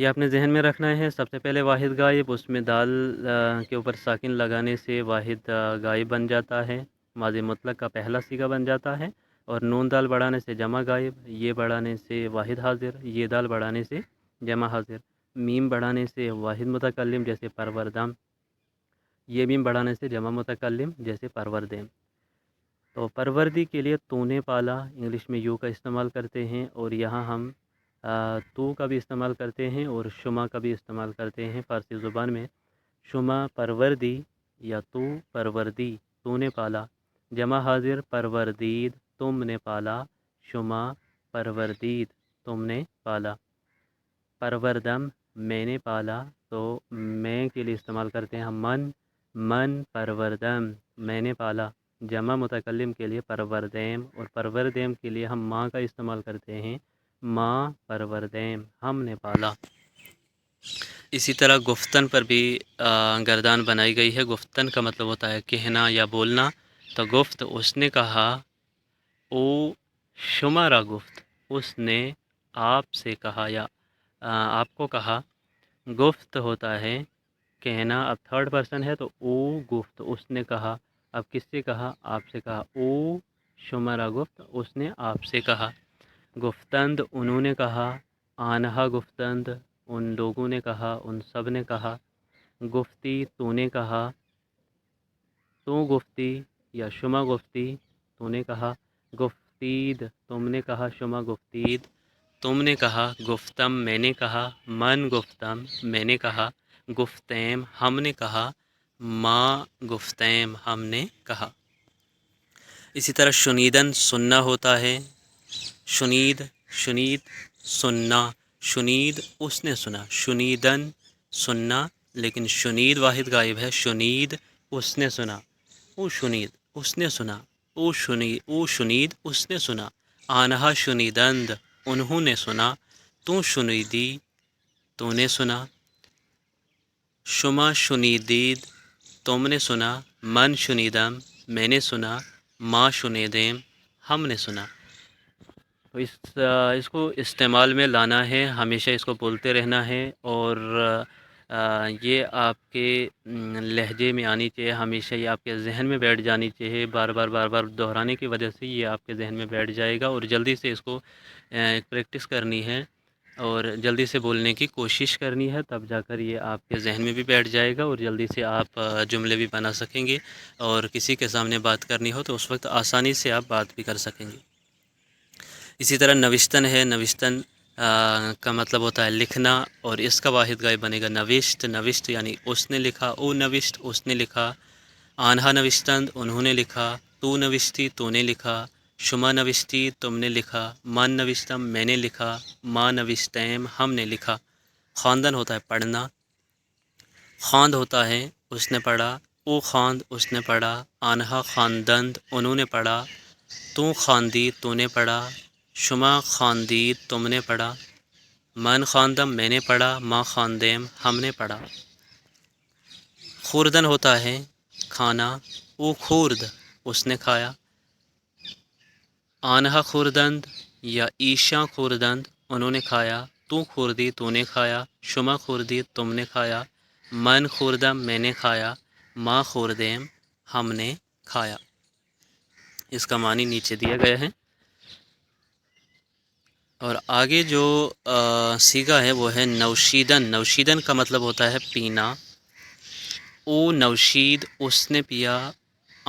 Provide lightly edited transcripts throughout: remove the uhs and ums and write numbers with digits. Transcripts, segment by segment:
یہ آپ نے ذہن میں رکھنا ہے۔ سب سے پہلے واحد غائب، اس میں دال کے اوپر ساکن لگانے سے واحد غائب بن جاتا ہے، ماضی مطلق کا پہلا صیغہ بن جاتا ہے، اور نون دال بڑھانے سے جمع غائب، یہ بڑھانے سے واحد حاضر، یہ دال بڑھانے سے جمع حاضر، میم بڑھانے سے واحد متکلم جیسے پروردم، یہ میم بڑھانے سے جمع متکلم جیسے پروردم۔ تو پروردی کے لیے تو نے پالا، انگلش میں یو کا استعمال کرتے ہیں، اور یہاں ہم تو کا بھی استعمال کرتے ہیں اور شما کا بھی استعمال کرتے ہیں فارسی زبان میں۔ شما پروردی یا تو پروردی، تو نے پالا، جمع حاضر پروردید، تم نے پالا، شما پروردید، تم نے پالا۔ پروردم، میں نے پالا، تو میں کے لیے استعمال کرتے ہیں ہم من پروردم، میں نے پالا، جمع متکلم کے لیے پروردیم، اور پروردیم کے لیے ہم ماں کا استعمال کرتے ہیں، ماں پروردیم، ہم نے پالا۔ اسی طرح گفتن پر بھی گردان بنائی گئی ہے۔ گفتن کا مطلب ہوتا ہے کہنا یا بولنا، تو گفت، اس نے کہا، او شمارا گفت، اس نے آپ سے کہا یا آپ کو کہا۔ گفت ہوتا ہے کہنا، اب تھرڈ پرسن ہے تو او گفت، اس نے کہا، اب کس سے کہا؟ آپ سے کہا، او شمارا گفت، اس نے آپ سے کہا۔ گفتند، انہوں نے کہا، آنہا گفتند، ان لوگوں نے کہا، ان سب نے کہا۔ گفتی، تو نے کہا، تو گفتی یا شما گفتی، تو نے کہا۔ گفتید، تم نے کہا، شما گفتید، تم نے کہا۔ گفتم، میں نے کہا، من گفتم، میں نے کہا۔ گفتیم، ہم نے کہا، ما گفتیم، ہم نے کہا۔ اسی طرح شنیدن سننا ہوتا ہے۔ شنید سننا، شنید اس نے سنا، شنیدن سننا، لیکن شنید واحد غائب ہے، شنید اس نے سنا، او شنید اس نے سنا، او شنید اس نے سنا۔ آنہا شنیدند، انہوں نے سنا، تو شنیدی، تو نے سنا۔ شما شنیدید، تم نے سنا۔ من شنیدم، میں نے سنا۔ ما شنیدیم، ہم نے سنا۔ تو اس کو استعمال میں لانا ہے، ہمیشہ اس کو بولتے رہنا ہے، اور یہ آپ کے لہجے میں آنی چاہیے، ہمیشہ یہ آپ کے ذہن میں بیٹھ جانی چاہیے، بار بار دہرانے کی وجہ سے یہ آپ کے ذہن میں بیٹھ جائے گا، اور جلدی سے اس کو پریکٹس کرنی ہے اور جلدی سے بولنے کی کوشش کرنی ہے، تب جا کر یہ آپ کے ذہن میں بھی بیٹھ جائے گا، اور جلدی سے آپ جملے بھی بنا سکیں گے، اور کسی کے سامنے بات کرنی ہو تو اس وقت آسانی سے آپ بات بھی کر سکیں گے۔ اسی طرح نوشتن ہے، نوشتن کا مطلب ہوتا ہے لکھنا، اور اس کا واحد غائب بنے گا نوشت یعنی اس نے لکھا، او نوشت اس نے لکھا۔ آنہا نوشتند، انہوں نے لکھا۔ تو نوشتی، تو نے لکھا۔ شما نوشتی، تم نے لکھا۔ من نوشتم، میں نے لکھا۔ ما نوشتیم، ہم نے لکھا۔ خواندن ہوتا ہے پڑھنا، خواند ہوتا ہے اس نے پڑھا، او خواند اس نے پڑھا۔ آنہا خواندند، انہوں نے پڑھا۔ تو خواندی، تو نے پڑھا۔ شما خواندید، تم نے پڑھا۔ من خواندم، میں نے پڑھا۔ ما خواندیم، ہم نے پڑھا۔ خوردن ہوتا ہے کھانا، او خورد اس نے کھایا۔ آنہا خوردند یا ایشا خوردند، انہوں نے کھایا۔ تو خوردی، تو نے کھایا۔ شما خوردی، تم نے کھایا۔ من خوردم، میں نے کھایا۔ ما خوردیم، ہم نے کھایا۔ اس کا معنی نیچے دیا گیا ہے، اور آگے جو صیغہ ہے وہ ہے نوشیدن۔ نوشیدن کا مطلب ہوتا ہے پینا۔ او نوشید اس نے پیا۔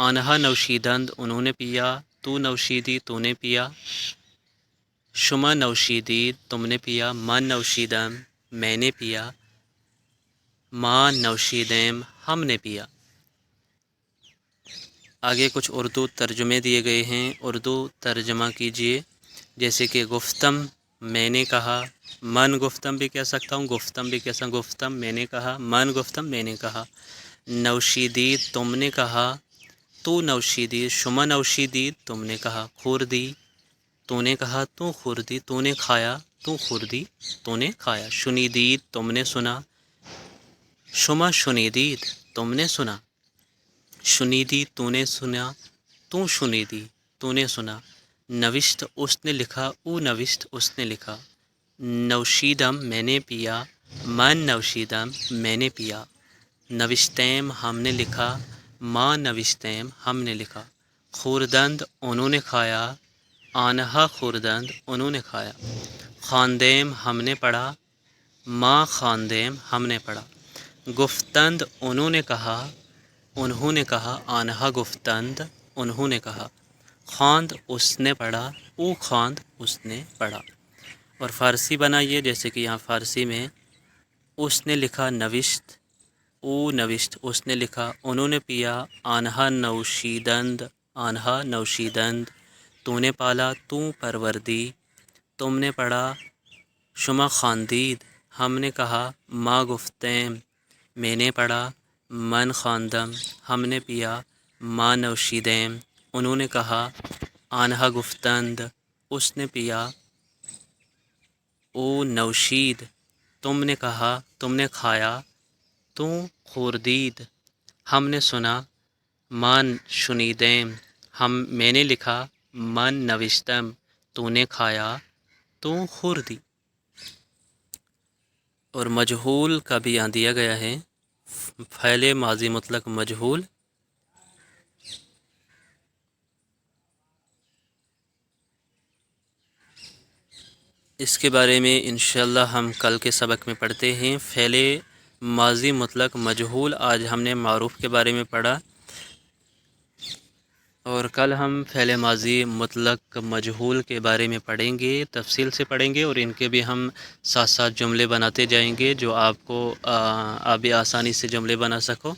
آنہا نوشیدند، انہوں نے پیا۔ تو نوشیدی، تو نے پیا۔ شما نوشیدید، تم نے پیا۔ من نوشیدم، میں نے پیا۔ ما نوشیدیم، ہم نے پیا۔ آگے کچھ اردو ترجمے دیے گئے ہیں، اردو ترجمہ کیجیے۔ جیسے کہ گفتم، میں نے کہا۔ من گفتم بھی کہہ سکتا ہوں، گفتم بھی کہہ سکتا ہوں۔ گفتم، میں نے کہا۔ من گفتم، میں نے کہا۔ نوشیدید، تم نے کہا۔ تو نوشیدید، شما نوشیدید، تم نے کہا۔ خوردی، تو نے کہا۔ تو خوردی، تو نے کھایا۔ تو خوردی، تو نے کھایا۔ شنیدید، تم نے سنا۔ شما شنیدید، تم نے سنا۔ شنیدی، تو نے سنا۔ تو شنیدی، تو نے سنا۔ نوشت، اس نے لکھا۔ او نوشت، اس نے لکھا۔ نوشیدم، میں نے پیا۔ من نوشیدم میں نے پیا، نوشتیم ہم نے لکھا، ما نوشتیم ہم نے لکھا، خوردند انہوں نے کھایا، آنہا خوردند انہوں نے کھایا، خواندیم ہم نے پڑھا، ما خواندیم ہم نے پڑھا، گفتند انہوں نے کہا، آنہا گفتند انہوں نے کہا، خواند اس نے پڑھا، او خواند اس نے پڑھا۔ اور فارسی بنائیے، جیسے کہ یہاں فارسی میں اس نے لکھا نوشت، او نوشت اس نے لکھا، انہوں نے پیا، آنہا نوشیدند، تو نے پالا، تو پروردی، تم نے پڑھا، شما خواندید، ہم نے کہا، ما گفتیم میں نے پڑھا، من خواندم ہم نے پیا، ما نوشیدیم انہوں نے کہا، آنہا گفتند اس نے پیا، او نوشید تم نے کہا، تم نے کھایا، تو خوردید ہم نے سنا، من شنیدیم میں نے لکھا، من نوشتم تو نے کھایا، تو خوردی۔ اور مجہول کا بھی یہاں دیا گیا ہے، فعل ماضی مطلق مجہول، اس کے بارے میں انشاءاللہ ہم کل کے سبق میں پڑھتے ہیں۔ فعل ماضی مطلق مجہول آج ہم نے معروف کے بارے میں پڑھا، اور کل ہم فعل ماضی مطلق مجہول کے بارے میں پڑھیں گے، تفصیل سے پڑھیں گے، اور ان کے بھی ہم ساتھ ساتھ جملے بناتے جائیں گے جو آپ بھی آسانی سے جملے بنا سکو۔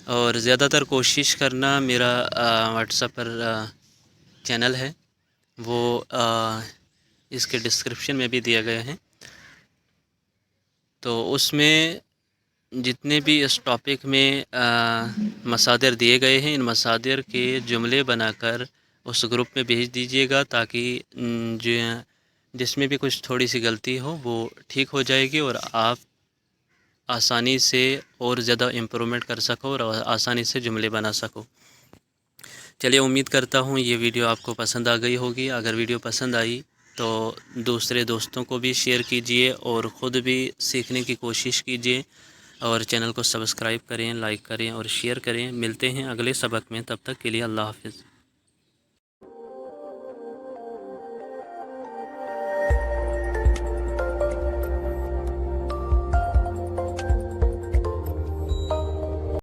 اور زیادہ تر کوشش کرنا، میرا واٹس ایپ پر چینل ہے، وہ اس کے ڈسکرپشن میں بھی دیا گیا ہے، تو اس میں جتنے بھی اس ٹاپک میں مصادر دیے گئے ہیں، ان مصادر کے جملے بنا کر اس گروپ میں بھیج دیجیے گا، تاکہ جس میں بھی کچھ تھوڑی سی غلطی ہو وہ ٹھیک ہو جائے گی، اور آپ آسانی سے اور زیادہ امپرومنٹ کر سکو اور آسانی سے جملے بنا سکو۔ چلیے، امید کرتا ہوں یہ ویڈیو آپ کو پسند آ گئی ہوگی۔ اگر ویڈیو پسند آئی تو دوسرے دوستوں کو بھی شیئر کیجیے اور خود بھی سیکھنے کی کوشش کیجیے، اور چینل کو سبسکرائب کریں، لائک کریں اور شیئر کریں۔ ملتے ہیں اگلے سبق میں، تب تک کے لیے اللہ حافظ۔